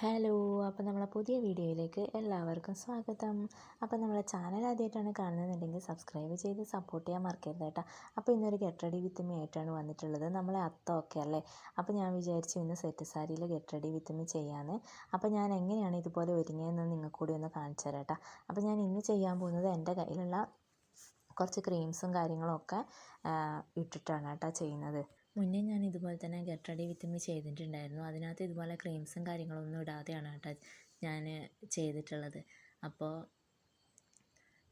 Hello, അപ്പോൾ നമ്മളെ പുതിയ വീഡിയോയിലേക്ക് എല്ലാവർക്കും സ്വാഗതം. അപ്പോൾ നമ്മളെ ചാനൽ ആദ്യമായിട്ടാണ് കാണുന്നുണ്ടെങ്കിൽ സബ്സ്ക്രൈബ് ചെയ്ത് സപ്പോർട്ട് ചെയ്യാൻ മറക്കരുത് കേട്ടോ. അപ്പോൾ ഇന്നൊരു ഗെറ്റ് റെഡി വിത്ത് മീ ആയിട്ടാണ് വന്നിട്ടുള്ളത്. നമ്മളെ അത്തമൊക്കെ അല്ലേ, അപ്പോൾ ഞാൻ വിചാരിച്ചു ഇന്ന് സെറ്റ് സാരിയിൽ ഗെറ്റ് റെഡി വിത്ത് മീ ചെയ്യാമെന്ന്. അപ്പോൾ ഞാൻ എങ്ങനെയാണ് ഇതുപോലെ ഒരുങ്ങിയതെന്ന് നിങ്ങൾക്ക് കൂടി ഒന്ന് കാണിച്ചു തരാം കേട്ടോ. അപ്പോൾ ഞാൻ ഇന്ന് ചെയ്യാൻ പോകുന്നത് എൻ്റെ കയ്യിലുള്ള കുറച്ച് ക്രീംസും കാര്യങ്ങളും ഒക്കെ ഇട്ടിട്ടാണ് കേട്ടോ ചെയ്യുന്നത്. മുന്നേ ഞാൻ ഇതുപോലെ തന്നെ ഗെറ്റ് റെഡി വിത്ത് മീ ചെയ്തിട്ടുണ്ടായിരുന്നു. അതിനകത്ത് ഇതുപോലെ ക്രീംസും കാര്യങ്ങളൊന്നും ഇടാതെയാണ് കേട്ടോ ഞാൻ ചെയ്തിട്ടുള്ളത്. അപ്പോൾ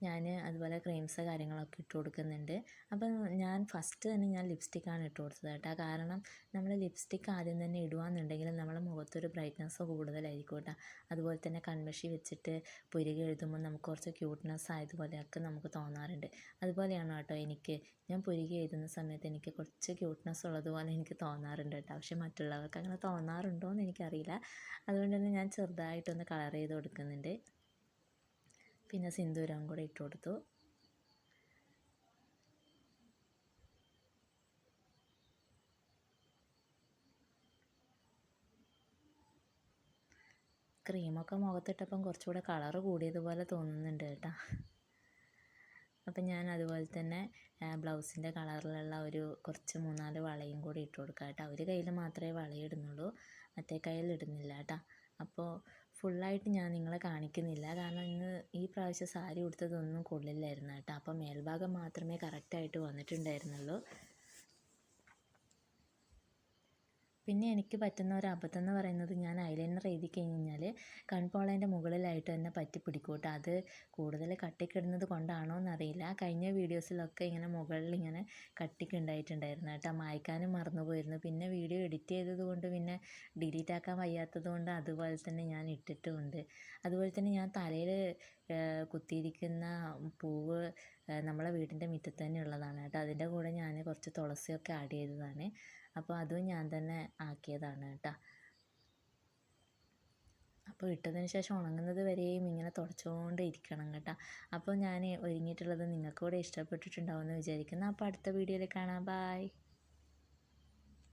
ഞാൻ അതുപോലെ ക്രീംസ് കാര്യങ്ങളൊക്കെ ഇട്ട് കൊടുക്കുന്നുണ്ട്. അപ്പം ഞാൻ ഫസ്റ്റ് തന്നെ ഞാൻ ലിപ്സ്റ്റിക്കാണ് ഇട്ട് കൊടുത്തത് കേട്ടോ. കാരണം നമ്മൾ ലിപ്സ്റ്റിക്ക് ആദ്യം തന്നെ ഇടുകയാണെന്നുണ്ടെങ്കിൽ നമ്മളെ മുഖത്തൊരു ബ്രൈറ്റ്നസ് കൂടുതലായിരിക്കും കേട്ടോ. അതുപോലെ തന്നെ കൺമഷി വെച്ചിട്ട് പുരുകി എഴുതുമ്പോൾ നമുക്ക് കുറച്ച് ക്യൂട്ട്നെസ് ആയതുപോലെയൊക്കെ നമുക്ക് തോന്നാറുണ്ട്. അതുപോലെയാണ് കേട്ടോ ഞാൻ പുരുകി എഴുതുന്ന സമയത്ത് എനിക്ക് കുറച്ച് ക്യൂട്ട്നെസ് ഉള്ളതുപോലെ എനിക്ക് തോന്നാറുണ്ട് കേട്ടോ. പക്ഷെ മറ്റുള്ളവർക്ക് അങ്ങനെ തോന്നാറുണ്ടോ എന്ന് എനിക്കറിയില്ല. അതുകൊണ്ട് തന്നെ ഞാൻ ചെറുതായിട്ടൊന്ന് കളർ ചെയ്ത് കൊടുക്കുന്നുണ്ട്. പിന്നെ സിന്ദൂരം കൂടെ ഇട്ട് കൊടുത്തു. ക്രീമൊക്കെ മുഖത്തിട്ടപ്പം കുറച്ചുകൂടെ കളറ് കൂടിയതുപോലെ തോന്നുന്നുണ്ട് കേട്ടോ. അപ്പം ഞാൻ അതുപോലെ തന്നെ ബ്ലൗസിൻ്റെ കളറിലുള്ള ഒരു കുറച്ച് 3-4 വളയും കൂടി ഇട്ട് കൊടുക്കാം കേട്ടോ. ഒരു കയ്യിൽ മാത്രമേ വളയിടുന്നുള്ളൂ, മറ്റേ കയ്യിൽ ഇടുന്നില്ല കേട്ടോ. അപ്പോൾ ഫുള്ളായിട്ട് ഞാൻ നിങ്ങളെ കാണിക്കുന്നില്ല, കാരണം ഇന്ന് ഈ പ്രാവശ്യം സാരി ഉടുത്തതൊന്നും കൊള്ളില്ലായിരുന്നു കേട്ടോ. അപ്പോൾ മേൽഭാഗം മാത്രമേ കറക്റ്റായിട്ട് വന്നിട്ടുണ്ടായിരുന്നുള്ളൂ. പിന്നെ എനിക്ക് പറ്റുന്ന ഒരു അബദ്ധം എന്ന് പറയുന്നത്, ഞാൻ ഐലൈനർ എഴുതി കഴിഞ്ഞാൽ കൺപോളേൻ്റെ മുകളിലായിട്ട് തന്നെ പറ്റി പിടിക്കും കേട്ടോ. അത് കൂടുതൽ കട്ടിക്കിടുന്നത് കൊണ്ടാണോ എന്നറിയില്ല. കഴിഞ്ഞ വീഡിയോസിലൊക്കെ ഇങ്ങനെ മുകളിൽ ഇങ്ങനെ കട്ടിക്ക് ഉണ്ടായിട്ടുണ്ടായിരുന്നു കേട്ടോ. മായ്ക്കാനും മറന്നു പോയിരുന്നു. പിന്നെ വീഡിയോ എഡിറ്റ് ചെയ്തത് കൊണ്ട് പിന്നെ ഡിലീറ്റ് ആക്കാൻ വയ്യാത്തത് കൊണ്ട് അതുപോലെ തന്നെ ഞാൻ ഇട്ടിട്ടുമുണ്ട്. അതുപോലെ തന്നെ ഞാൻ തലയിൽ കുത്തിയിരിക്കുന്ന പൂവ് നമ്മളെ വീടിൻ്റെ മുറ്റത്ത് തന്നെ ഉള്ളതാണ് കേട്ടോ. അതിൻ്റെ കൂടെ ഞാൻ കുറച്ച് തുളസിയൊക്കെ ആഡ് ചെയ്തതാണ്. അപ്പോൾ അതും ഞാൻ തന്നെ ആക്കിയതാണ് കേട്ടോ. അപ്പോൾ ഇട്ടതിന് ശേഷം ഉണങ്ങുന്നത് വരെയും ഇങ്ങനെ തുടച്ചുകൊണ്ട് ഇരിക്കണം കേട്ടോ. അപ്പോൾ ഞാൻ ഒരുങ്ങിയിട്ടുള്ളത് നിങ്ങൾക്കൂടെ ഇഷ്ടപ്പെട്ടിട്ടുണ്ടാവുമെന്ന് വിചാരിക്കുന്നു. അപ്പോൾ അടുത്ത വീഡിയോയിൽ കാണാം. ബൈ.